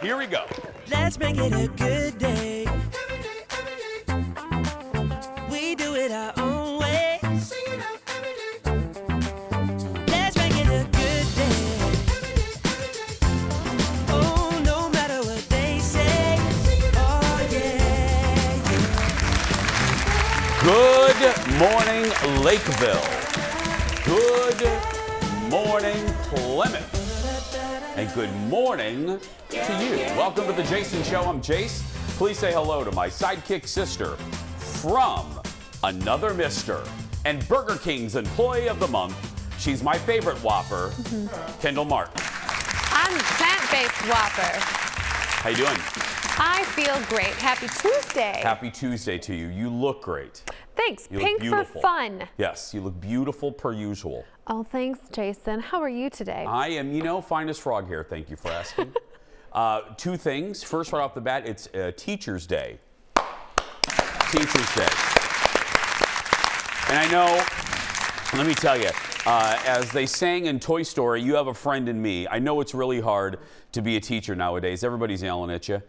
Here we go. Let's make it a good day. We do it our own way. Let's make it a good day. Oh, no matter what they say. Oh, yeah. Good morning, Lakeville. Good morning, Plymouth. And good morning to you. Welcome to the Jason Show. I'm Jace. Please say hello to my sidekick sister from another mister and Burger King's Employee of the Month. She's my favorite Whopper, Kendall Martin. I'm plant-based Whopper. How you doing? I feel great. Happy Tuesday. Happy Tuesday to you. You look great. Thanks. You look Pink beautiful. for fun. Yes, you look beautiful per usual. Oh, thanks, Jason. How are you today? I am, finest frog here. Thank you for asking. Two things. First, right off the bat, it's Teacher's Day. Teacher's Day. And I know, let me tell you, as they sang in Toy Story, you have a friend in me. I know it's really hard to be a teacher nowadays. Everybody's yelling at you.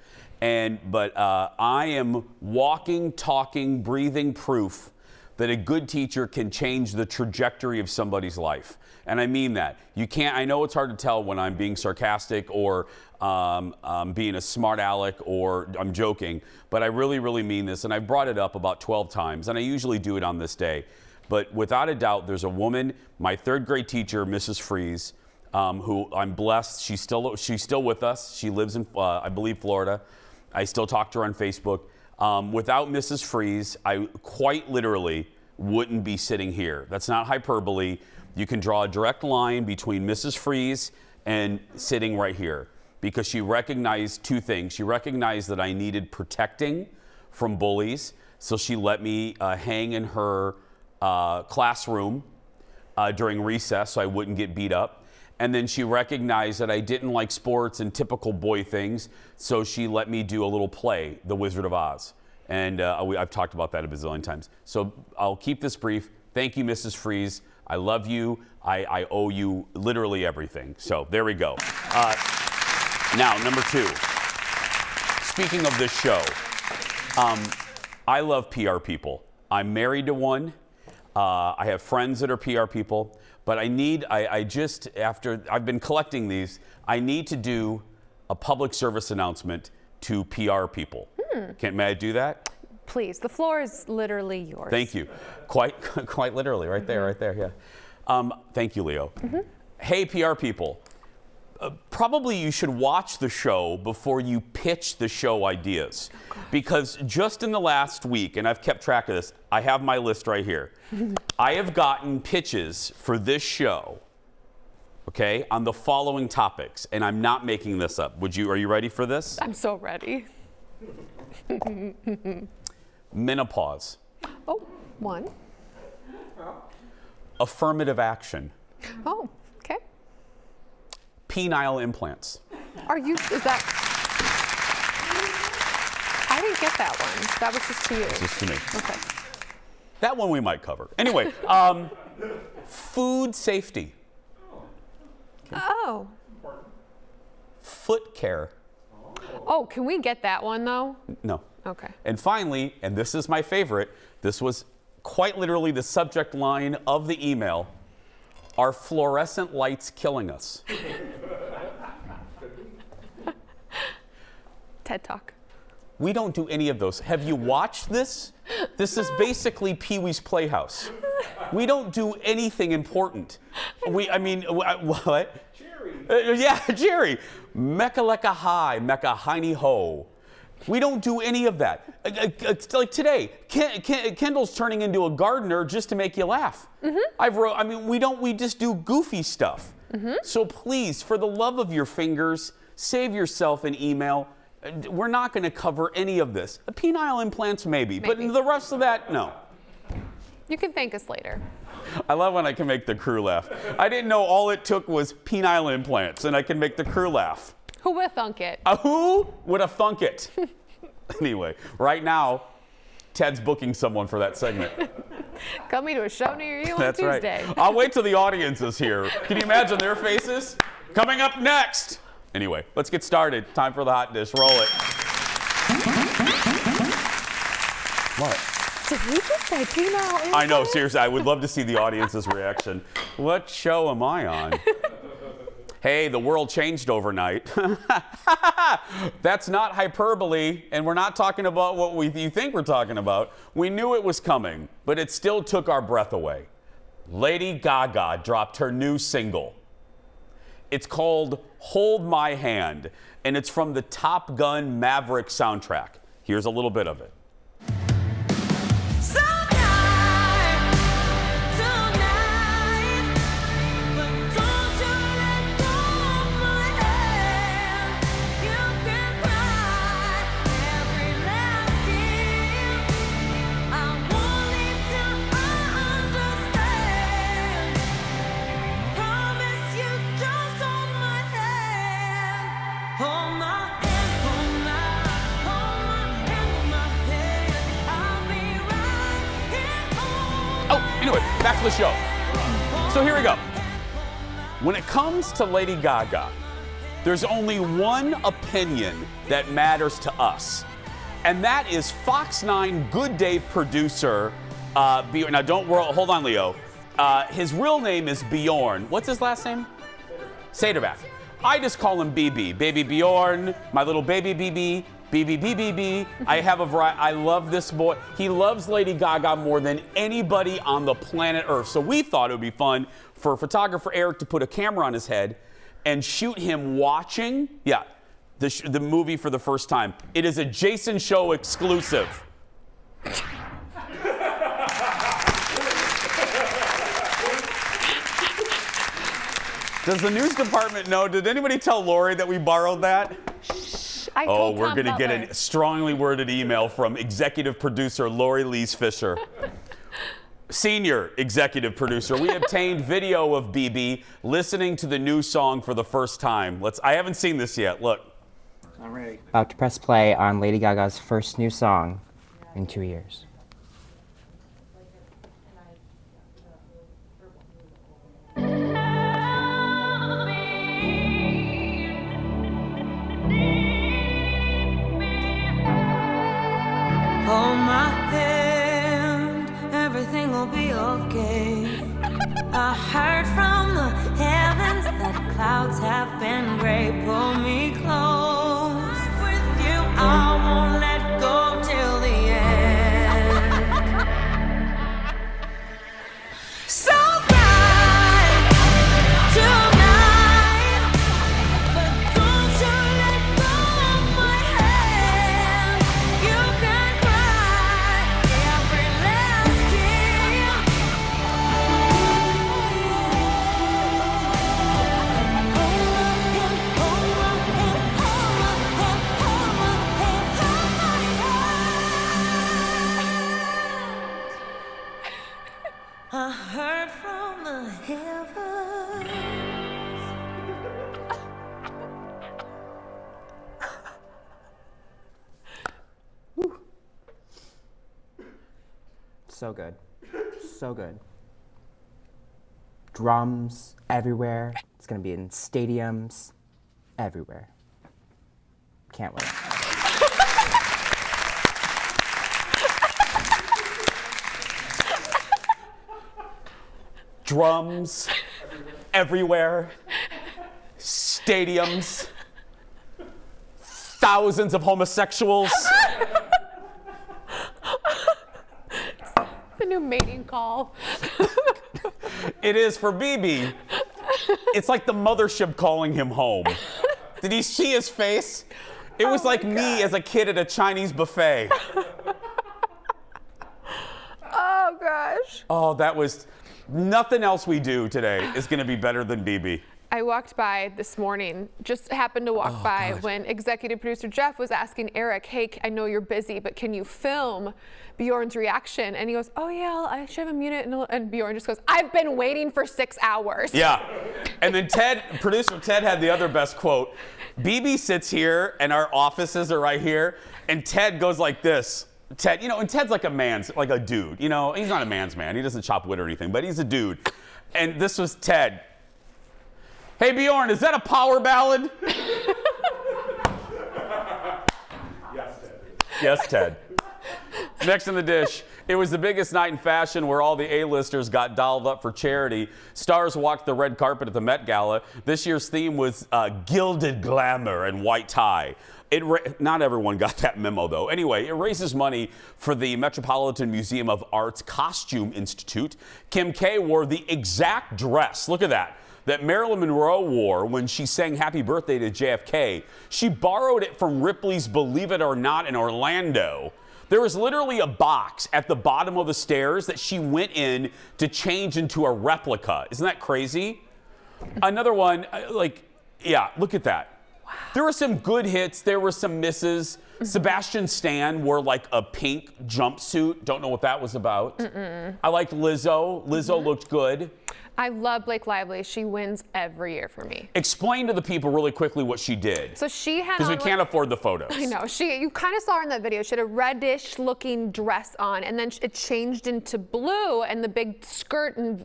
But I am walking, talking, breathing proof that a good teacher can change the trajectory of somebody's life. And I mean that. You can't, I know it's hard to tell when I'm being sarcastic or being a smart aleck or I'm joking, but I really, really mean this. And I've brought it up about 12 times, and I usually do it on this day. But without a doubt, there's a woman, my third grade teacher, Mrs. Freeze, who I'm blessed. She's still with us. She lives in, I believe, Florida. I still talk to her on Facebook. Without Mrs. Freeze, I quite literally wouldn't be sitting here. That's not hyperbole. You can draw a direct line between Mrs. Freeze and sitting right here because she recognized two things. She recognized that I needed protecting from bullies, so she let me hang in her classroom during recess so I wouldn't get beat up. And then she recognized that I didn't like sports and typical boy things, so she let me do a little play, The Wizard of Oz. And I've talked about that a bazillion times. So I'll keep this brief. Thank you, Mrs. Freeze. I love you. I owe you literally everything. So there we go. Now, number two. Speaking of this show, I love PR people. I'm married to one. I have friends that are PR people. But I've been collecting these, I need to do a public service announcement to PR people. May I do that? Please. The floor is literally yours. Thank you. Quite literally, right there, yeah. Thank you, Leo. Hey, PR people. Probably you should watch the show before you pitch the show ideas. Because just in the last week, and I've kept track of this, I have my list right here. I have gotten pitches for this show, okay, on the following topics, and I'm not making this up. Are you ready for this? I'm so ready. Menopause. Oh, one. Affirmative action. Oh, okay. Penile implants. Is that? I didn't get that one. That was just to you. It's just to me. Okay. That one we might cover. Anyway, food safety. Okay. Oh. Foot care. Oh, can we get that one though? No. Okay. And finally, and this is my favorite, this was quite literally the subject line of the email, are fluorescent lights killing us? TED Talk. We don't do any of those. Have you watched this? This is basically Pee-wee's Playhouse. We don't do anything important. What? Jerry. Yeah, Jerry. Mecca lecca hi, mecca hiney ho. We don't do any of that. Like today, Kendall's turning into a gardener just to make you laugh. We just do goofy stuff. So please, for the love of your fingers, save yourself an email. We're not going to cover any of this. Penile implants, maybe, but the rest of that, no. You can thank us later. I love when I can make the crew laugh. I didn't know all it took was penile implants, and I can make the crew laugh. Who would have thunk it? Who would have thunk it? Anyway, right now, Ted's booking someone for that segment. Coming to a show near you on That's Tuesday. Right. I'll wait till the audience is here. Can you imagine their faces? Coming up next, Anyway, let's get started. Time for the hot dish. Roll it. What? Did he just say penile? I know, seriously, I would love to see the audience's reaction. What show am I on? Hey, the world changed overnight. That's not hyperbole, and we're not talking about what you think we're talking about. We knew it was coming, but it still took our breath away. Lady Gaga dropped her new single. It's called Hold My Hand, and it's from the Top Gun Maverick soundtrack. Here's a little bit of it. Anyway, back to the show. So here we go. When it comes to Lady Gaga, there's only one opinion that matters to us, and that is Fox 9 Good Day producer. Now don't worry, hold on, Leo. His real name is Bjorn. What's his last name? Saderback. I just call him BB. Baby Bjorn, my little baby BB. BB. I have a variety. I love this boy. He loves Lady Gaga more than anybody on the planet Earth. So we thought it would be fun for photographer Eric to put a camera on his head and shoot him watching, the movie for the first time. It is a Jason Show exclusive. Does the news department know? Did anybody tell Lori that we borrowed that? We're going to get a strongly worded email from executive producer Lori Lees Fisher. Senior executive producer. We obtained video of BB listening to the new song for the first time. I haven't seen this yet. Look. I'm ready. About to press play on Lady Gaga's first new song in 2 years. Hold my hand, everything will be okay. I heard from the heavens that clouds have been gray. Pull me close with you, I won't let go till the end. So bright tonight, but don't you let go of my hand. You can cry every last tear. I heard from the heavens. So good. So good. Drums everywhere. It's going to be in stadiums everywhere. Can't wait. Drums everywhere. Stadiums. Thousands of homosexuals. The new mating call. It is for BB. It's like the mothership calling him home. Did you see his face? It was like me as a kid at a Chinese buffet. Oh, gosh. Oh, that was... Nothing else we do today is going to be better than BB. I walked by this morning, just happened to walk by God. when executive producer Jeff was asking Eric, hey, I know you're busy, but can you film Bjorn's reaction? And he goes, oh yeah, I should have a minute. And Bjorn just goes, I've been waiting for 6 hours. Yeah. And then producer Ted had the other best quote. BB sits here and our offices are right here. And Ted goes like this. Ted, and Ted's like a dude. He's not a man's man. He doesn't chop wood or anything, but he's a dude. And this was Ted. Hey, Bjorn, is that a power ballad? Yes, Ted. Next in the dish, it was the biggest night in fashion where all the A-listers got dolled up for charity. Stars walked the red carpet at the Met Gala. This year's theme was gilded glamour and white tie. Not everyone got that memo, though. Anyway, it raises money for the Metropolitan Museum of Art's Costume Institute. Kim K wore the exact dress, look at that Marilyn Monroe wore when she sang Happy Birthday to JFK. She borrowed it from Ripley's Believe It or Not in Orlando. There was literally a box at the bottom of the stairs that she went in to change into a replica. Isn't that crazy? Another one, yeah, look at that. Wow. There were some good hits. There were some misses. Sebastian Stan wore like a pink jumpsuit. Don't know what that was about. I liked Lizzo. Lizzo looked good. I love Blake Lively. She wins every year for me. Explain to the people really quickly what she did. So she had, because we can't afford the photos. I know. You kind of saw her in that video. She had a reddish looking dress on, and then it changed into blue, and the big skirt and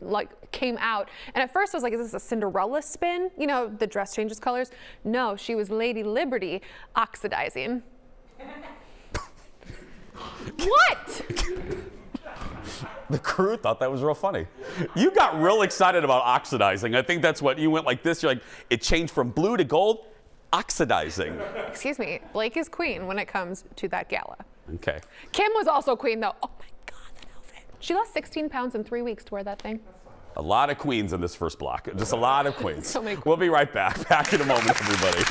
came out. And at first I was like, is this a Cinderella spin? You know, the dress changes colors. No, she was Lady Liberty oxidizing. What? The crew thought that was real funny. You got real excited about oxidizing. I think that's what you went like this. You're like, it changed from blue to gold, oxidizing. Excuse me, Blake is queen when it comes to that gala. Okay. Kim was also queen though. Oh my God, that outfit. She lost 16 pounds in 3 weeks to wear that thing. A lot of queens in this first block. Just a lot of queens. So many queens. We'll be right back. Back in a moment, everybody.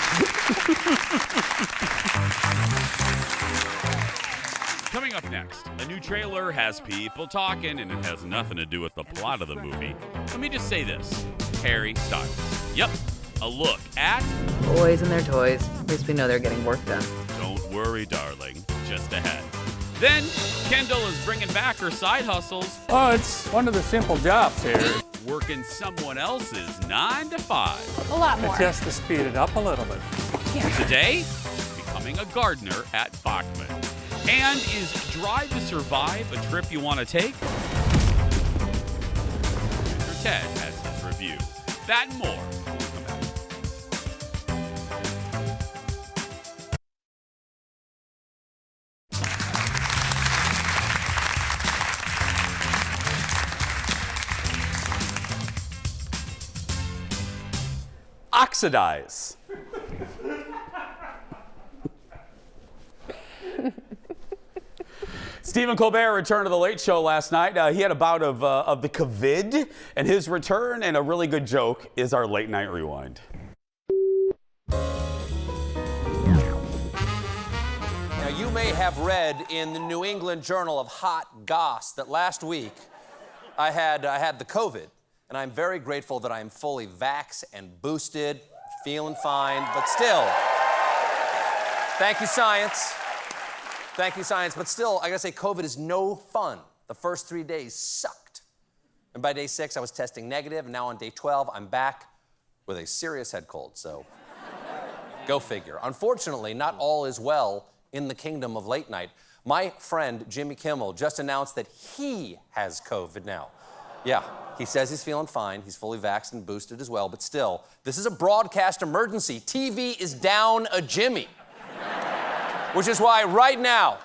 Coming up next, a new trailer has people talking, and it has nothing to do with the plot of the movie. Let me just say this. Harry Styles. Yep, a look at... Boys and their toys. At least we know they're getting work done. Don't worry, darling. Just ahead. Then, Kendall is bringing back her side hustles. Oh, it's one of the simple jobs here. Working someone else's 9 to 5. A lot more. Just to speed it up a little bit. Yeah. Today, becoming a gardener at Bachman. And is Drive to Survive a trip you want to take? Mr. Ted has his review. That and more when we come back. Oxidize. Stephen Colbert returned to The Late Show last night. He had a bout of the COVID, and his return and a really good joke is our Late Night Rewind. Now, you may have read in the New England Journal of Hot Goss that last week I had the COVID, and I'm very grateful that I'm fully vaxxed and boosted, feeling fine, but still, thank you, science. Thank you, science. But still, I gotta say, COVID is no fun. The first 3 days sucked. And by day 6, I was testing negative, and now on day 12, I'm back with a serious head cold, so go figure. Unfortunately, not all is well in the kingdom of late night. My friend, Jimmy Kimmel, just announced that he has COVID now. Yeah, he says he's feeling fine. He's fully vaxxed and boosted as well, but still, this is a broadcast emergency. TV is down a Jimmy. Which is why right now,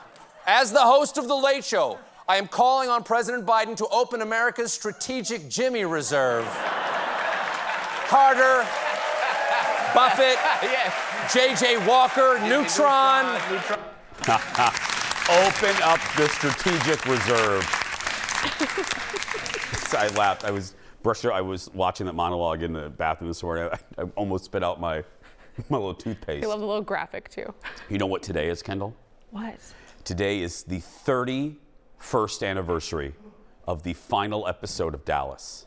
as the host of The Late Show, I am calling on President Biden to open America's strategic Jimmy reserve. Carter, Buffett, J.J. Walker, Neutron. Open up the strategic reserve. I laughed. I was watching that monologue in the bathroom this morning. I almost spit out my little toothpaste. I love the little graphic too. You know what today is, Kendall? What? Today is the 31st anniversary of the final episode of Dallas.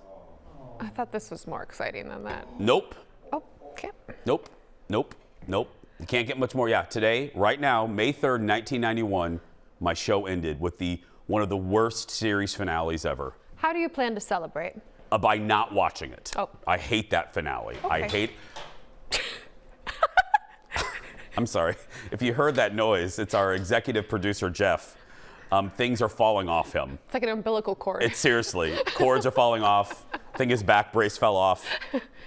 I thought this was more exciting than that. Nope. Oh, okay. Nope. You can't get much more. Yeah, today, right now, May 3rd, 1991, my show ended with one of the worst series finales ever. How do you plan to celebrate? By not watching it. Oh. I hate that finale. Okay. I'm sorry. If you heard that noise, it's our executive producer, Jeff. Things are falling off him. It's like an umbilical cord. It's seriously. Cords are falling off. I think his back brace fell off.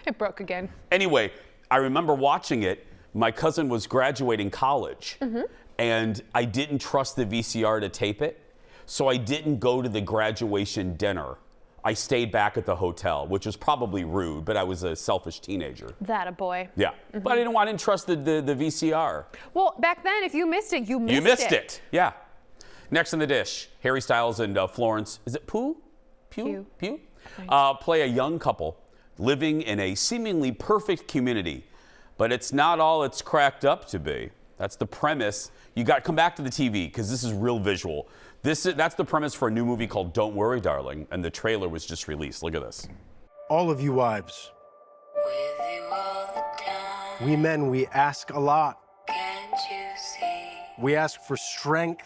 It broke again. Anyway, I remember watching it. My cousin was graduating college. and I didn't trust the VCR to tape it, so I didn't go to the graduation dinner. I stayed back at the hotel, which was probably rude, but I was a selfish teenager. That a boy. Yeah, but I didn't trust the VCR. Well, back then, if you missed it, you missed it. You missed it. Yeah. Next on the dish, Harry Styles and Florence, is it Pugh? Pugh? Play a young couple living in a seemingly perfect community, but it's not all it's cracked up to be. That's the premise. You got to come back to the TV because this is real visual. That's the premise for a new movie called Don't Worry, Darling, and the trailer was just released. Look at this. All of you wives. We men, we ask a lot. Can't you see? We ask for strength,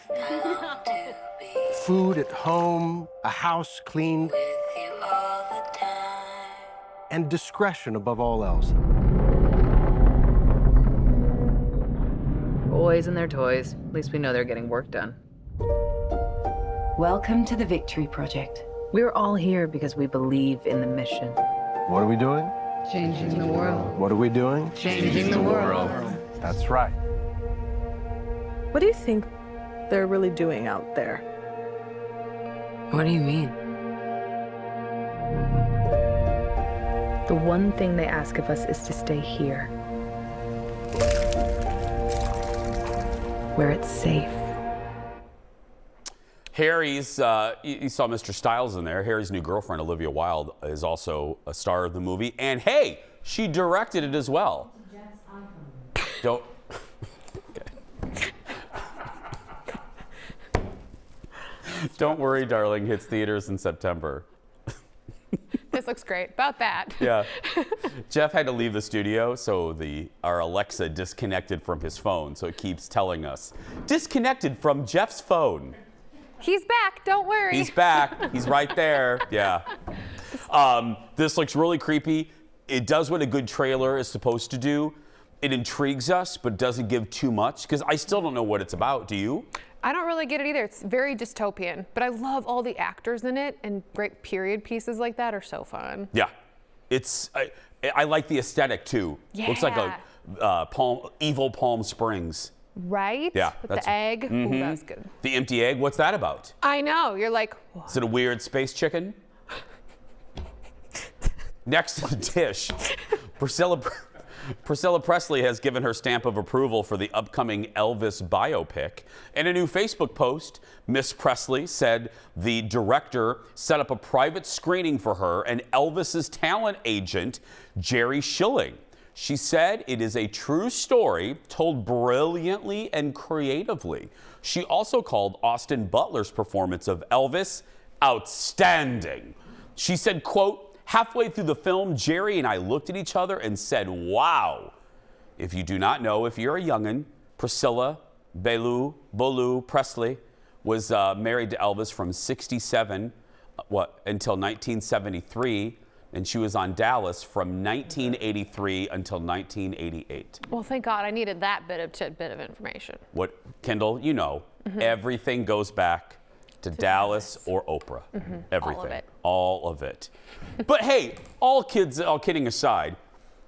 food at home, a house cleaned, With you all the time. and discretion above all else. Boys and their toys. At least we know they're getting work done. Welcome to the Victory Project. We're all here because we believe in the mission. What are we doing? Changing the world. What are we doing? Changing the world. That's right. What do you think they're really doing out there? What do you mean? The one thing they ask of us is to stay here. Where it's safe. Harry's, you saw Mr. Styles in there. Harry's new girlfriend, Olivia Wilde, is also a star of the movie. And hey, she directed it as well. Don't. Don't Worry, Darling hits theaters in September. This looks great. About that. Yeah. Jeff had to leave the studio, so our Alexa disconnected from his phone. So it keeps telling us, disconnected from Jeff's phone. He's back. Don't worry. He's back. He's right there. Yeah. This looks really creepy. It does what a good trailer is supposed to do. It intrigues us, but doesn't give too much, because I still don't know what it's about. Do you? I don't really get it either. It's very dystopian, but I love all the actors in it, and great period pieces like that are so fun. Yeah. I like the aesthetic too. Yeah. Looks like a evil Palm Springs. Right? Yeah. With the egg. Ooh, that's good. The empty egg, what's that about? I know. You're like, what? Is it a weird space chicken? Next to the dish, Priscilla Presley has given her stamp of approval for the upcoming Elvis biopic. In a new Facebook post, Miss Presley said the director set up a private screening for her and Elvis's talent agent, Jerry Schilling. She said it is a true story told brilliantly and creatively. She also called Austin Butler's performance of Elvis outstanding. She said, quote, halfway through the film, Jerry and I looked at each other and said, wow. If you do not know, if you're a youngin', Priscilla Bolu Presley was married to Elvis from 1967 until 1973. And she was on Dallas from 1983 until 1988. Well, thank God I needed that bit of tidbit of information. What, Kendall, you know, everything goes back to Dallas or Oprah. Everything. All of it. All of it. But hey, all kidding aside,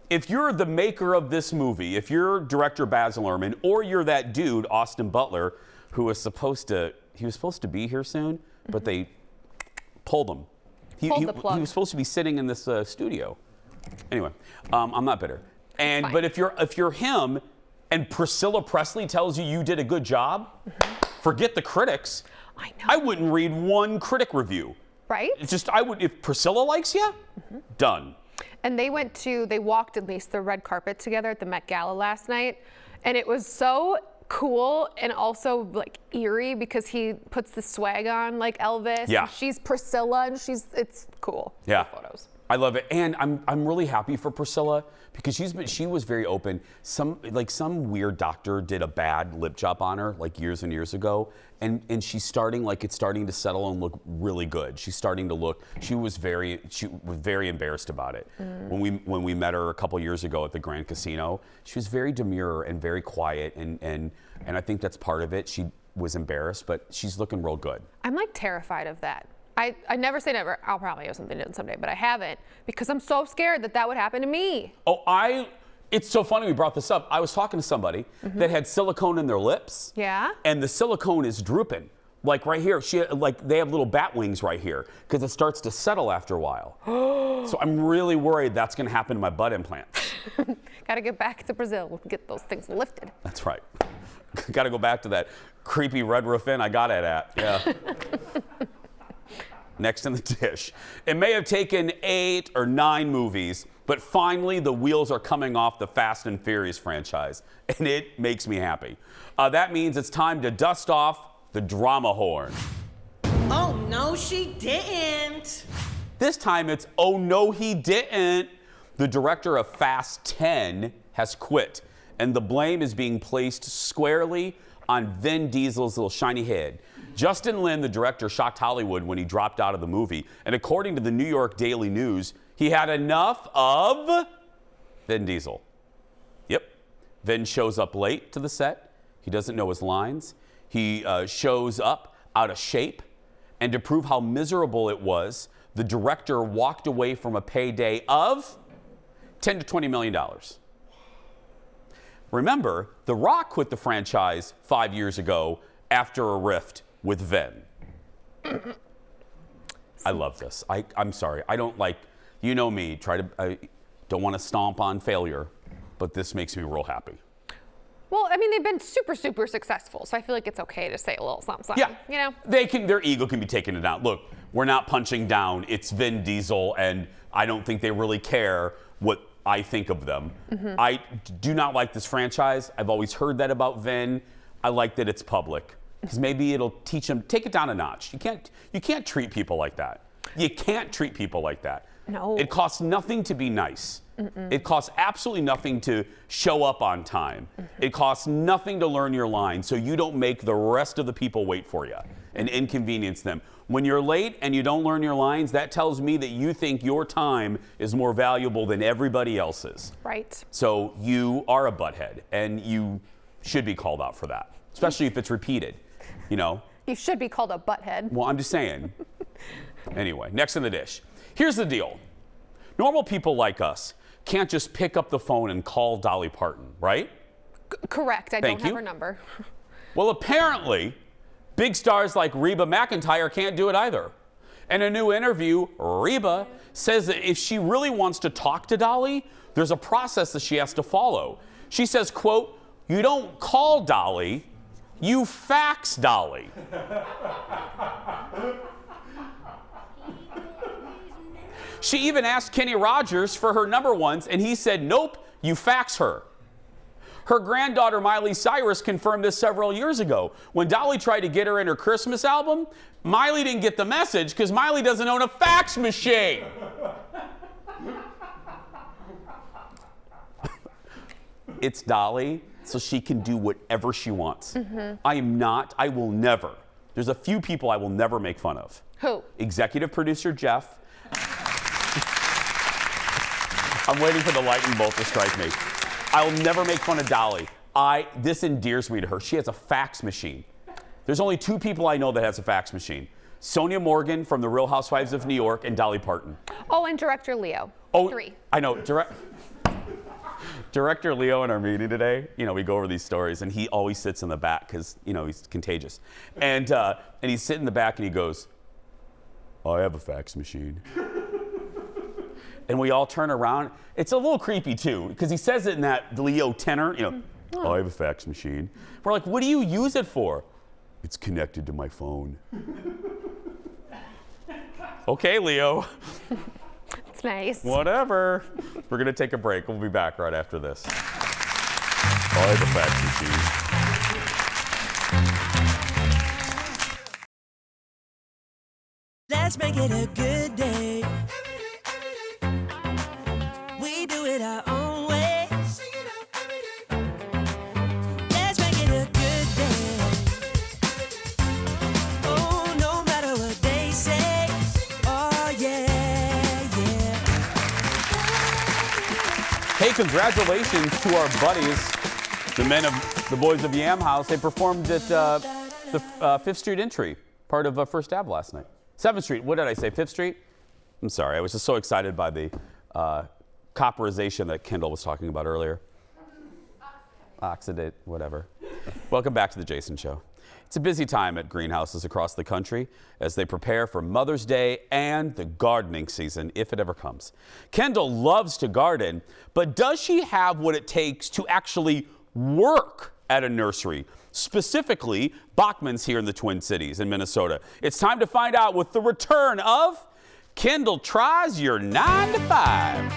if you're the maker of this movie, if you're director Baz Luhrmann, or you're that dude, Austin Butler, who was supposed to be here soon, but they pulled him. He was supposed to be sitting in this studio. Anyway, I'm not bitter. But if you're him, and Priscilla Presley tells you did a good job, forget the critics. I know. I wouldn't read one critic review. Right? It's just if Priscilla likes you, done. And they walked at least the red carpet together at the Met Gala last night, and it was so cool and also like eerie because he puts the swag on like Elvis. Yeah. And she's Priscilla and it's cool. Yeah. Photos. I love it. And I'm really happy for Priscilla because she was very open. Some weird doctor did a bad lip job on her like years and years ago. And it's starting to settle and look really good. She was very embarrassed about it. When we met her a couple years ago at the Grand Casino, she was very demure and very quiet and I think that's part of it. She was embarrassed, but she's looking real good. I'm like terrified of that. I never say never. I'll probably have something done someday, but I haven't because I'm so scared that would happen to me. Oh, It's so funny we brought this up. I was talking to somebody that had silicone in their lips. Yeah? And the silicone is drooping. Like right here, they have little bat wings right here because it starts to settle after a while. So I'm really worried that's going to happen to my butt implants. Got to get back to Brazil, get those things lifted. That's right. Got to go back to that creepy Red Roof Inn I got it at. Yeah. Next in the dish. It may have taken 8 or 9 movies, but finally the wheels are coming off the Fast and Furious franchise, and it makes me happy. That means it's time to dust off the drama horn. Oh, no, she didn't. This time it's, oh no, he didn't. The director of Fast 10 has quit, and the blame is being placed squarely on Vin Diesel's little shiny head. Justin Lin, the director, shocked Hollywood when he dropped out of the movie, and according to the New York Daily News, he had enough of Vin Diesel. Yep. Vin shows up late to the set. He doesn't know his lines. He shows up out of shape. And to prove how miserable it was, the director walked away from a payday of $10 to $20 million. Remember, The Rock quit the franchise 5 years ago after a rift with Vin. I love this. I'm sorry. I don't like, you know me, I don't want to stomp on failure, but this makes me real happy. Well, I mean, they've been super, super successful, so I feel like it's okay to say a little something, Yeah, you know? their ego can be taken down. Look, we're not punching down. It's Vin Diesel, and I don't think they really care what I think of them. I do not like this franchise. I've always heard that about Vin. I like that it's public because maybe it'll teach them, take it down a notch. You can't treat people like that. You can't treat people like that. No. It costs nothing to be nice. It costs absolutely nothing to show up on time. It costs nothing to learn your line so you don't make the rest of the people wait for you and inconvenience them. When you're late and you don't learn your lines, that tells me that you think your time is more valuable than everybody else's. Right. So you are a butthead, and you should be called out for that, especially if it's repeated, you know? You should be called a butthead. Well, I'm just saying. Anyway, next in the dish. Here's the deal. Normal people like us can't just pick up the phone and call Dolly Parton, right? Correct. I Thank don't have you. her number. Well, apparently, big stars like Reba McEntire can't do it either. In a new interview, Reba says that if she really wants to talk to Dolly, there's a process that she has to follow. She says, quote, "You don't call Dolly, you fax Dolly." She even asked Kenny Rogers for her number once, and he said, "Nope, you fax her." Her granddaughter Miley Cyrus confirmed this several years ago. When Dolly tried to get her in her Christmas album, Miley didn't get the message because Miley doesn't own a fax machine. It's Dolly, so she can do whatever she wants. I will never. There's a few people I will never make fun of. Who? Executive producer Jeff. I'm waiting for the lightning bolt to strike me. I will never make fun of Dolly. This endears me to her. She has a fax machine. There's only 2 people I know that has a fax machine. Sonia Morgan from The Real Housewives of New York and Dolly Parton. Oh, and director Leo. Oh, 3. I know. Director Leo in our meeting today, you know, we go over these stories, and he always sits in the back because, you know, he's contagious. And he's sitting in the back, and he goes, "I have a fax machine." And we all turn around. It's a little creepy, too, because he says it in that Leo tenor, you know, "I have a fax machine." We're like, "What do you use it for?" "It's connected to my phone." Okay, Leo. It's nice. Whatever. We're going to take a break. We'll be back right after this. I have a fax machine. Let's make it a good day. We do it our own way. Let's make it a good day. Oh, no matter what they say. Oh, yeah, yeah. Hey, congratulations to our buddies, the boys of Yam House. They performed at the 5th Street Entry, part of First Ave last night. 7th Street, what did I say, 5th Street? I'm sorry, I was just so excited by the copperization that Kendall was talking about earlier. Oxidate, whatever. Welcome back to the Jason Show. It's a busy time at greenhouses across the country as they prepare for Mother's Day and the gardening season, if it ever comes. Kendall loves to garden, but does she have what it takes to actually work at a nursery? Specifically, Bachman's here in the Twin Cities in Minnesota. It's time to find out with the return of Kendall Tries Your 9 to 5.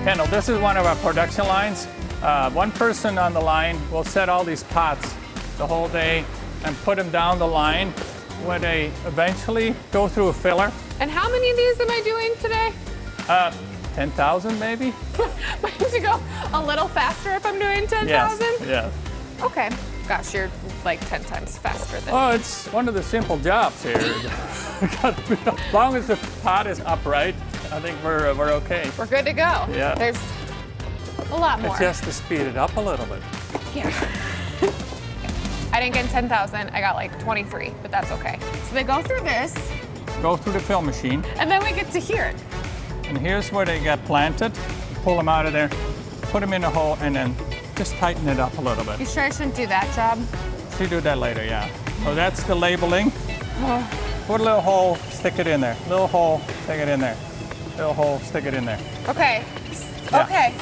Kendall, this is one of our production lines. One person on the line will set all these pots the whole day and put them down the line where they eventually go through a filler. And how many of these am I doing today? 10,000 maybe? I need to go a little faster if I'm doing 10,000? Yes. Okay. Gosh, you're like 10 times faster than Oh, it's one of the simple jobs here. As long as the pot is upright, I think we're okay. We're good to go. Yeah. There's a lot more. It's just to speed it up a little bit. Yeah. I didn't get 10,000. I got like 23, but that's okay. So they go through this, Go through the fill machine, and then we get to hear it. and here's where they get planted. Pull them out of there, put them in a hole, and then just tighten it up a little bit. You sure I shouldn't do that job? So do that later, yeah. So that's the labeling. Put a little hole, stick it in there. Little hole, stick it in there. Little hole, stick it in there. Okay. Yeah. Okay.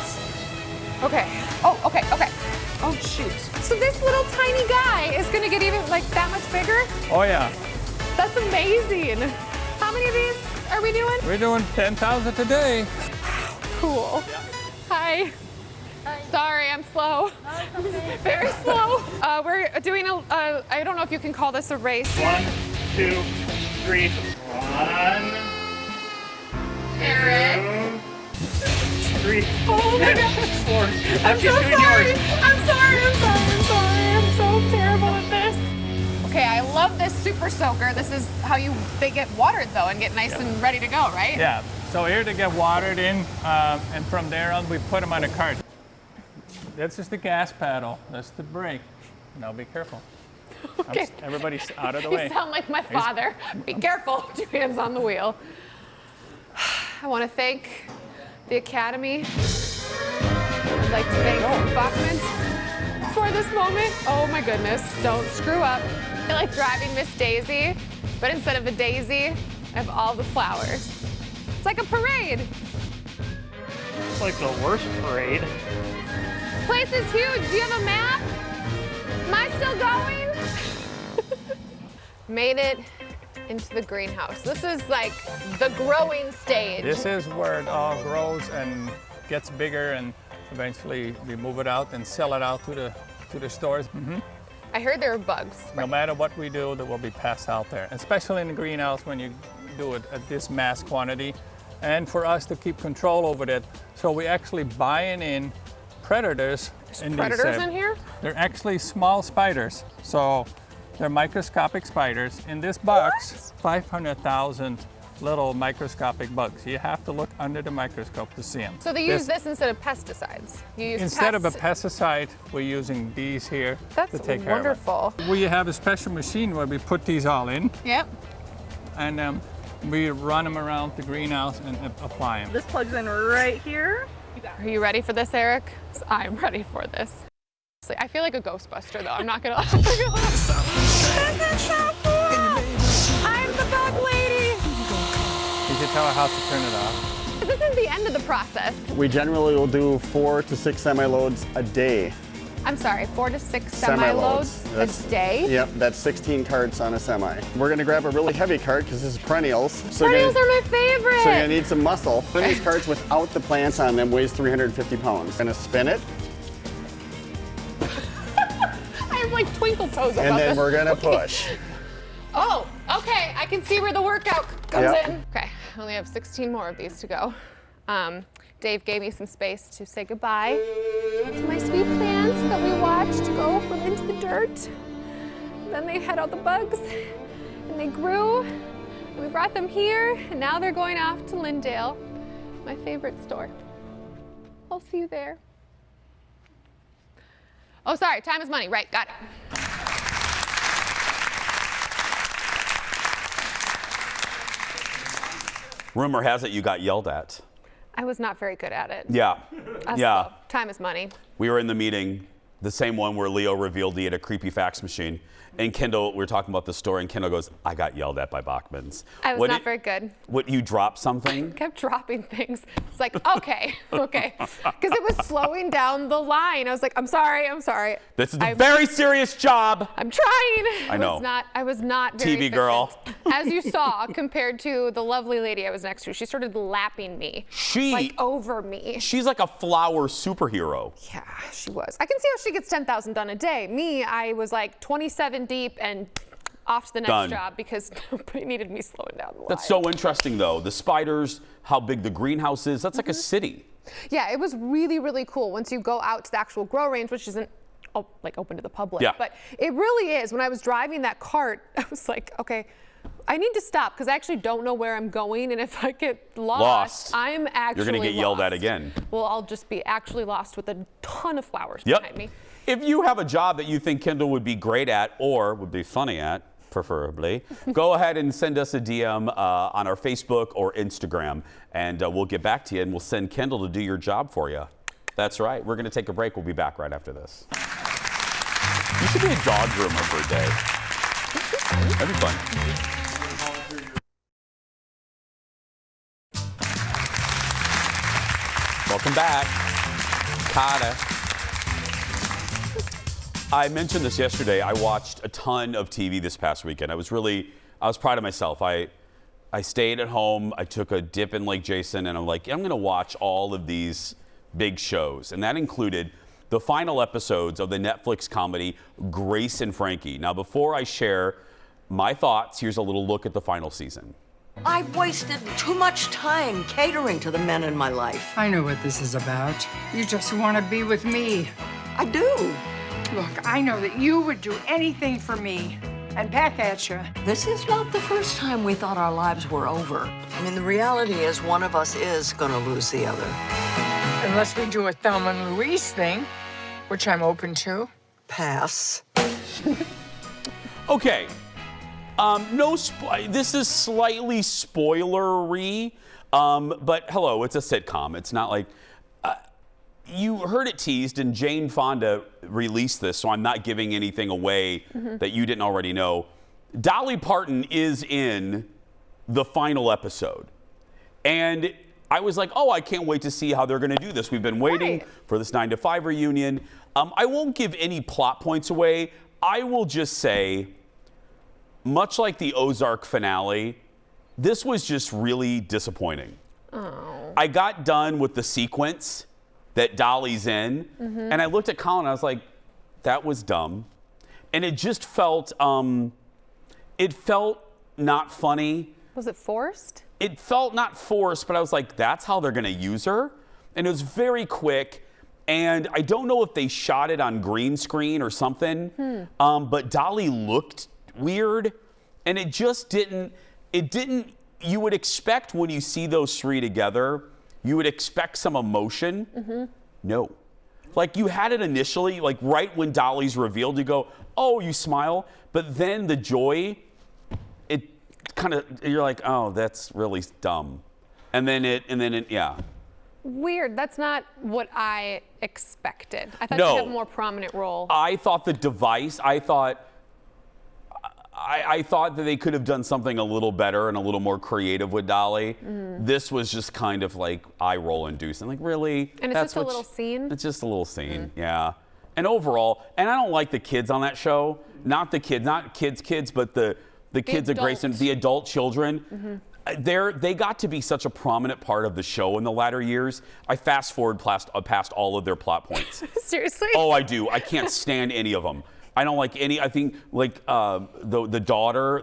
Okay. Oh, okay, okay. Oh, shoot. So this little tiny guy is gonna get even like that much bigger? Oh yeah. That's amazing. How many of these are we doing? We're doing 10,000 today. Cool. Hi. Sorry, I'm slow. Very slow. We're doing I don't know if you can call this a race. 1, 2, 3. 1, Eric. 3. Oh my God. 4. I'm so sorry. I'm sorry. I'm so terrible at this. Okay, I love this super soaker. This is how they get watered though and get nice and ready to go, right? Yeah. So here they get watered in, and from there on we put them on a cart. This is the gas pedal. That's the brake. Now be careful. Okay. Everybody's out of the You way. sound like my father. Be careful. 2 hands on the wheel. I want to thank the Academy. I'd like to thank Bachman's for this moment. Oh my goodness, don't screw up. I like driving Miss Daisy, but instead of a daisy, I have all the flowers. It's like a parade. It's like the worst parade. This place is huge. Do you have a map? Am I still going? Made it into the greenhouse. This is like the growing stage. This is where it all grows and gets bigger, and eventually we move it out and sell it out to the stores. I heard there are bugs. No matter what we do, there will be pests out there, especially in the greenhouse when you do it at this mass quantity. And for us to keep control over that, so we're actually buying in predators. Predators in here? They're actually small spiders. So they're microscopic spiders. In this box, 500,000 little microscopic bugs. You have to look under the microscope to see them. So they use this instead of pesticides. You use Instead of a pesticide, we're using these here to take care of it. That's wonderful. We have a special machine where we put these all in, Yep. and we run them around the greenhouse and apply them. This plugs in right here. Are you ready for this, Eric? 'Cause I'm ready for this. I feel like a Ghostbuster, though. I'm not gonna. This is so cool. I'm the bug lady. You can tell her how to turn it off. This is the end of the process. We generally will do 4 to 6 semi-loads a day. I'm sorry, 4 to 6 semi-loads a day? Yep, that's 16 carts on a semi. We're gonna grab a really heavy cart because this is perennials. So Perennials are my favorite. So you're gonna need some muscle. One of these carts without the plants on them weighs 350 pounds. Gonna spin it. I have like twinkle toes about And then this. we're gonna push. Oh, okay, I can see where the workout comes Yep. in. Okay, I only have 16 more of these to go. Dave gave me some space to say goodbye to my sweet plants that we watched go from into the dirt. And then they had all the bugs, and they grew, and we brought them here, and now they're going off to Lindale, my favorite store. I'll see you there. Oh, sorry, time is money, right, got it. Rumor has it you got yelled at. I was not very good at it. Yeah. Yeah. Time is money. We were in the meeting, the same one where Leo revealed he had a creepy fax machine. And Kendall, we were talking about the story, and Kendall goes, I got yelled at by Bachman's. I was not very good. What, you dropped something? Kept dropping things. It's like, okay. Because it was slowing down the line. I was like, I'm sorry. This is a very serious job. I'm trying. I know. I was not very TV efficient. girl. As you saw, compared to the lovely lady I was next to, she started lapping me. Like over me. She's like a flower superhero. Yeah, she was. I can see how she gets 10,000 done a day. Me, I was like 27 deep and off to the next job because nobody needed me slowing down the line. That's so interesting, though. The spiders, how big the greenhouse is, that's like a city. Yeah, it was really, really cool once you go out to the actual grow range, which isn't like open to the public. Yeah. But it really is. When I was driving that cart, I was like, okay, I need to stop because I actually don't know where I'm going. And if I get lost. I'm actually You're going to get yelled at again. Well, I'll just be actually lost with a ton of flowers behind me. If you have a job that you think Kendall would be great at or would be funny at, preferably, go ahead and send us a DM on our Facebook or Instagram, and we'll get back to you, and we'll send Kendall to do your job for you. That's right. We're going to take a break. We'll be back right after this. You should be a dog groomer for a day. That'd be fun. Welcome back. Carter. I mentioned this yesterday. I watched a ton of TV this past weekend. I was proud of myself. I stayed at home. I took a dip in Lake Jason, and I'm like, I'm going to watch all of these big shows. And that included the final episodes of the Netflix comedy Grace and Frankie. Now, before I share my thoughts, here's a little look at the final season. I've wasted too much time catering to the men in my life. I know what this is about. You just want to be with me. I do. Look, I know that you would do anything for me. And back at you. This is not the first time we thought our lives were over. I mean, the reality is one of us is gonna lose the other. Unless we do a Thelma and Louise thing, which I'm open to. Pass. Okay. This is slightly spoilery, but hello, it's a sitcom. It's not like you heard it teased, and Jane Fonda released this, so I'm not giving anything away that you didn't already know. Dolly Parton is in the final episode, and I was like, oh, I can't wait to see how they're going to do this. We've been waiting for this 9 to 5 reunion. I won't give any plot points away. I will just say, much like the Ozark finale, this was just really disappointing. Oh. I got done with the sequence that Dolly's in, and I looked at Colin and I was like, that was dumb. And it just felt, not funny. Was it forced? It felt not forced, but I was like, that's how they're gonna use her? And it was very quick, and I don't know if they shot it on green screen or something, but Dolly looked weird, and it just didn't, you would expect when you see those three together, you would expect some emotion. No. Like you had it initially, like right when Dolly's revealed, you go, oh, you smile. But then the joy, it kind of, you're like, oh, that's really dumb. And then it, yeah. Weird. That's not what I expected. I thought No. she'd have a more prominent role. I thought the device, I thought that they could have done something a little better and a little more creative with Dolly. This was just kind of like eye roll inducing. Like, really? And it's just a little scene? It's just a little scene, yeah. And overall, and I don't like the kids on that show. Not the kids, not kids, but the kids of Grace and the adult children. They got to be such a prominent part of the show in the latter years. I fast forward past all of their plot points. Seriously? Oh, I do. I can't stand any of them. I don't like any. I think like the daughter,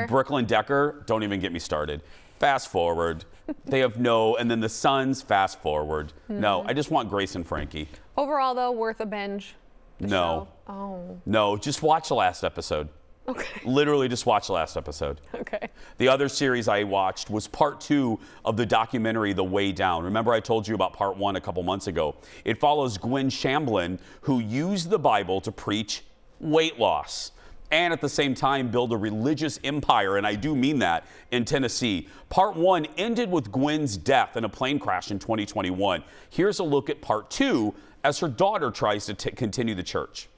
Brooklyn Decker. Don't even get me started. Fast forward. They have no, and then the sons. Fast forward. No, I just want Grace and Frankie. Overall, though, worth a binge. No. Oh. No, just watch the last episode. Okay. Literally, just watch the last episode. Okay. The other series I watched was part 2 of the documentary The Way Down. Remember I told you about part 1 a couple months ago. It follows Gwen Shamblin, who used the Bible to preach weight loss. and at the same time build a religious empire, and I do mean that, in Tennessee. Part 1 ended with Gwen's death in a plane crash in 2021. Here's a look at Part 2 as her daughter tries to continue the church.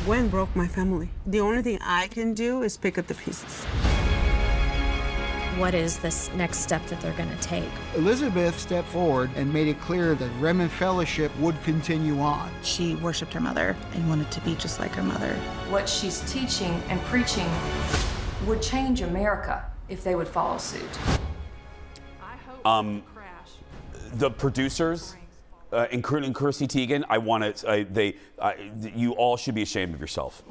Gwen broke my family. The only thing I can do is pick up the pieces. What is this next step that they're going to take? Elizabeth stepped forward and made it clear that Remnant Fellowship would continue on. She worshipped her mother and wanted to be just like her mother. What she's teaching and preaching would change America if they would follow suit. The producers, including Kirsty Teigen, you all should be ashamed of yourself.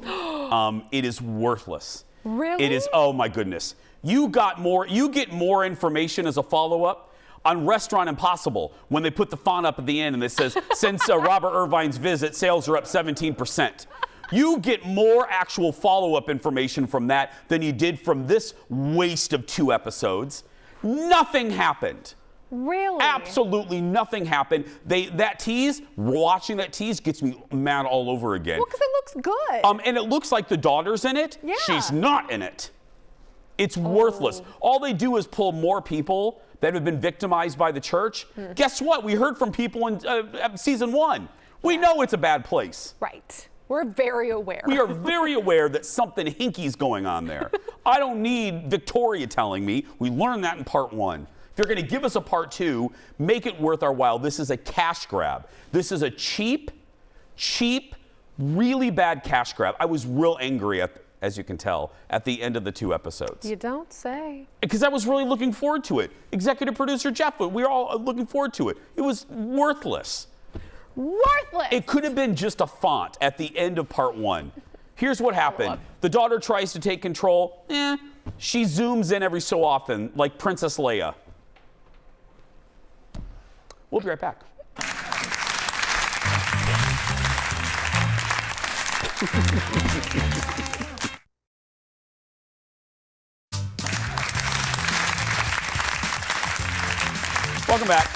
It is worthless. Really? It is, oh my goodness. You get more information as a follow-up on Restaurant Impossible when they put the font up at the end and it says, since Robert Irvine's visit, sales are up 17%. You get more actual follow-up information from that than you did from this waste of 2 episodes. Nothing happened. Really? Absolutely nothing happened. Watching that tease gets me mad all over again. Well, because it looks good. And it looks like the daughter's in it. Yeah. She's not in it. It's worthless. All they do is pull more people that have been victimized by the church. Guess what? We heard from people in season 1. We know it's a bad place. Right. We're very aware. We are very aware that something hinky's going on there. I don't need Victoria telling me. We learned that in part 1. If you're going to give us a part 2, make it worth our while. This is a cash grab. This is a cheap, really bad cash grab. I was real angry as you can tell, at the end of the 2 episodes. You don't say. Because I was really looking forward to it. Executive producer Jeff, we were all looking forward to it. It was worthless. Worthless! It could have been just a font at the end of part 1. Here's what happened. The daughter tries to take control. She zooms in every so often, like Princess Leia. We'll be right back. Welcome back.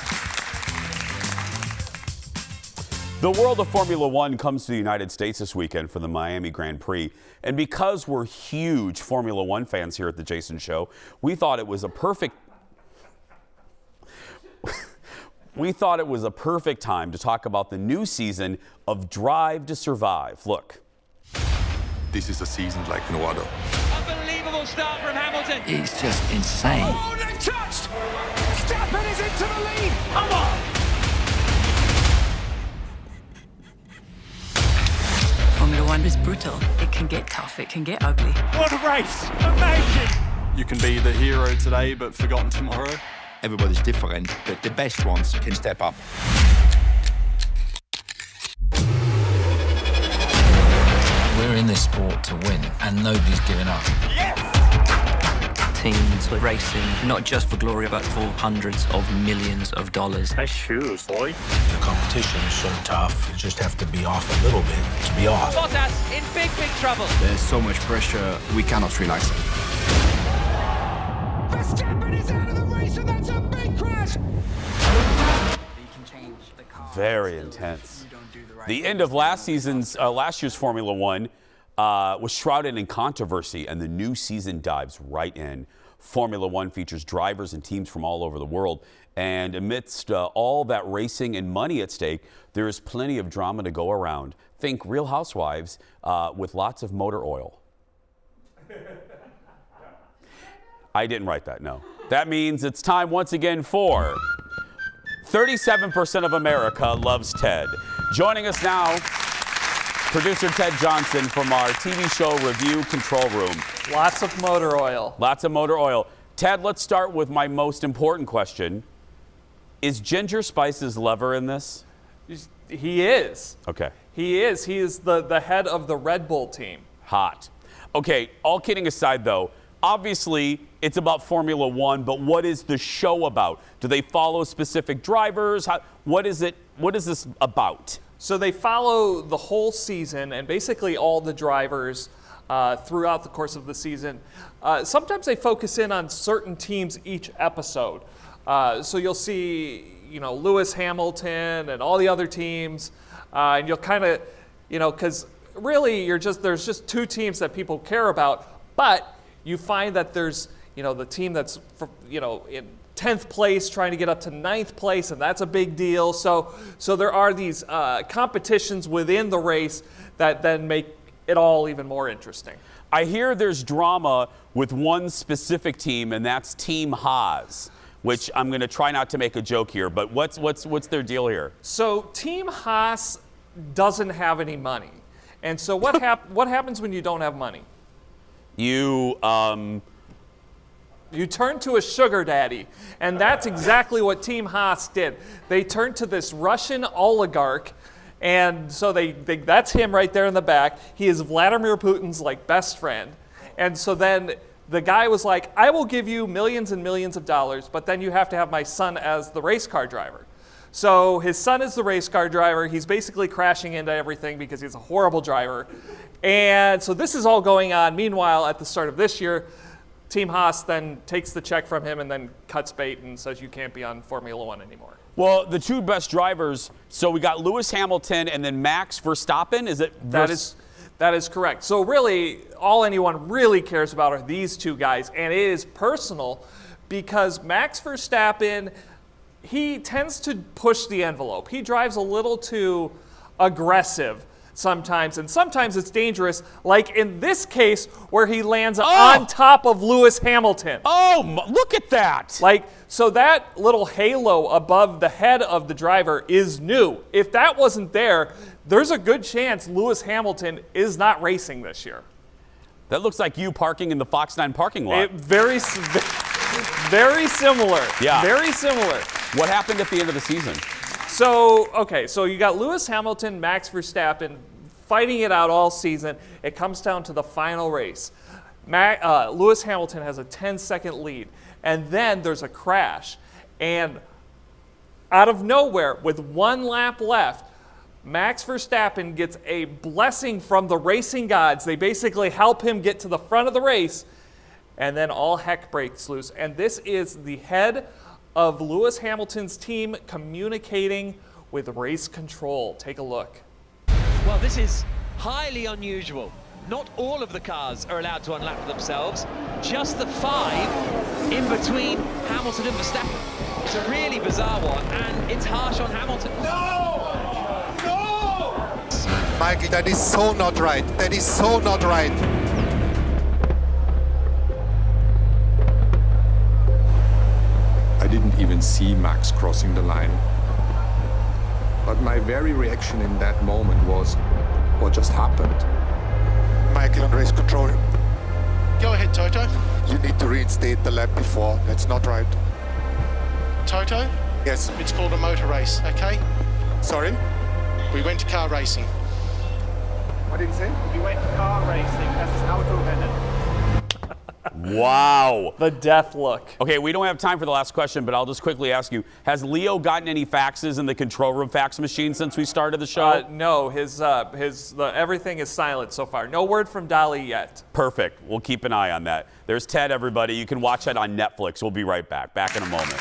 The world of Formula One comes to the United States this weekend for the Miami Grand Prix. And because we're huge Formula One fans here at the Jason Show, we thought it was a perfect time to talk about the new season of Drive to Survive. Look. This is a season like no other. Unbelievable start from Hamilton. It's just insane. Oh, they've touched! Verstappen is into the lead. Come on! Formula One is brutal. It can get tough. It can get ugly. What a race! Amazing! You can be the hero today, but forgotten tomorrow. Everybody's different, but the best ones can step up. We're in this sport to win, and nobody's giving up. Yes! Teams are racing, not just for glory, but for hundreds of millions of dollars. Nice shoes, boy. The competition is so tough, you just have to be off a little bit to be off. Bottas in big trouble. There's so much pressure, we cannot relax. Verstappen is out of the race, and that's a big crash. Very intense. The end of last year's Formula One was shrouded in controversy, and the new season dives right in. Formula One features drivers and teams from all over the world, and amidst all that racing and money at stake, there is plenty of drama to go around. Think Real Housewives with lots of motor oil. I didn't write that, no. That means it's time once again for 37% of America loves Ted. Joining us now, producer Ted Johnson from our TV show review control room. Lots of motor oil. Lots of motor oil. Ted, let's start with my most important question. Is Ginger Spice's lover in this? He is. Okay. He is. He is the head of the Red Bull team. Hot. Okay, all kidding aside though, obviously it's about Formula One, but what is the show about? Do they follow specific drivers? What is this about? So they follow the whole season and basically all the drivers throughout the course of the season. Sometimes they focus in on certain teams each episode. So you'll see, Lewis Hamilton and all the other teams, and you'll kind of, because really there's just two teams that people care about, but you find that there's, the team that's, in 10th place trying to get up to 9th place, and that's a big deal. So there are these competitions within the race that then make it all even more interesting. I hear there's drama with one specific team, and that's Team Haas, which I'm going to try not to make a joke here, but what's their deal here? So Team Haas doesn't have any money. And so what happens when you don't have money? You turn to a sugar daddy, and that's exactly what Team Haas did. They turned to this Russian oligarch, and so that's him right there in the back. He is Vladimir Putin's best friend. And so then the guy was like, I will give you millions and millions of dollars, but then you have to have my son as the race car driver. So his son is the race car driver. He's basically crashing into everything because he's a horrible driver. And so this is all going on. Meanwhile, at the start of this year, Team Haas then takes the check from him and then cuts bait and says you can't be on Formula One anymore. Well, the two best drivers, so we got Lewis Hamilton and then Max Verstappen. Is it? That is correct. So really, all anyone really cares about are these two guys, and it is personal because Max Verstappen, he tends to push the envelope. He drives a little too aggressive sometimes, and sometimes it's dangerous, like in this case where he lands on top of Lewis Hamilton. Oh, look at that. So that little halo above the head of the driver is new. If that wasn't there, there's a good chance Lewis Hamilton is not racing this year. That looks like you parking in the Fox 9 parking lot. Very similar. Yeah. Very similar. What happened at the end of the season? So you got Lewis Hamilton, Max Verstappen fighting it out all season. It comes down to the final race. Lewis Hamilton has a 10-second lead, and then there's a crash. And out of nowhere, with one lap left, Max Verstappen gets a blessing from the racing gods. They basically help him get to the front of the race, and then all heck breaks loose. And this is the head of Lewis Hamilton's team communicating with race control. Take a look. Well, this is highly unusual. Not all of the cars are allowed to unlap themselves, just the 5 in between Hamilton and Verstappen. It's a really bizarre one, and it's harsh on Hamilton. No! No! Michael, that is so not right. That is so not right. I didn't even see Max crossing the line. But my very reaction in that moment was, what just happened? Michael on race control. Go ahead, Toto. You need to reinstate the lap before. That's not right. Toto? Yes. It's called a motor race, okay? Sorry? We went to car racing. What did you say? We went to car racing. Das ist Autorennen. Wow. The death look. Okay, we don't have time for the last question, but I'll just quickly ask you, has Leo gotten any faxes in the control room fax machine since we started the show? No, everything is silent so far. No word from Dolly yet. Perfect. We'll keep an eye on that. There's Ted, everybody. You can watch that on Netflix. We'll be right back. Back in a moment.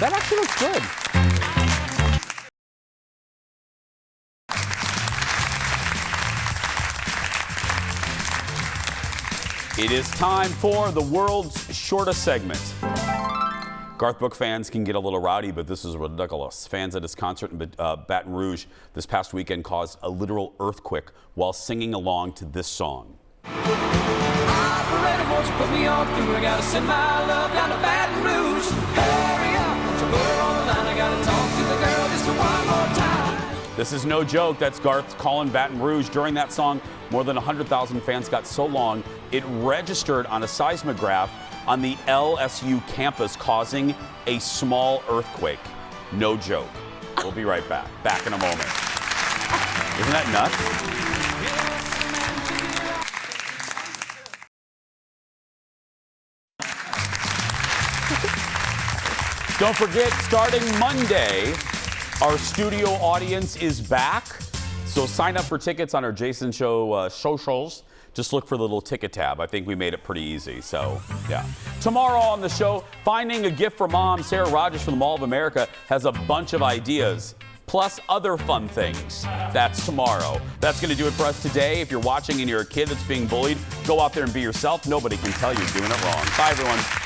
That actually looks good. It is time for the world's shortest segment. Garth Brooks fans can get a little rowdy, but this is ridiculous. Fans at his concert in Baton Rouge this past weekend caused a literal earthquake while singing along to this song. Operator, won't you put me on through? I gotta send my love down to Baton Rouge. Hurry up, won't you put her on the line? I gotta talk to the girl just one more time. This is no joke. That's Garth calling Baton Rouge. During that song, more than 100,000 fans got so long, it registered on a seismograph on the LSU campus, causing a small earthquake. No joke. We'll be right back. Back in a moment. Isn't that nuts? Don't forget, starting Monday, our studio audience is back. So sign up for tickets on our Jason Show socials. Just look for the little ticket tab. I think we made it pretty easy. So, yeah. Tomorrow on the show, finding a gift for mom. Sarah Rogers from the Mall of America has a bunch of ideas. plus other fun things. That's tomorrow. That's going to do it for us today. If you're watching and you're a kid that's being bullied, go out there and be yourself. Nobody can tell you're doing it wrong. Bye, everyone.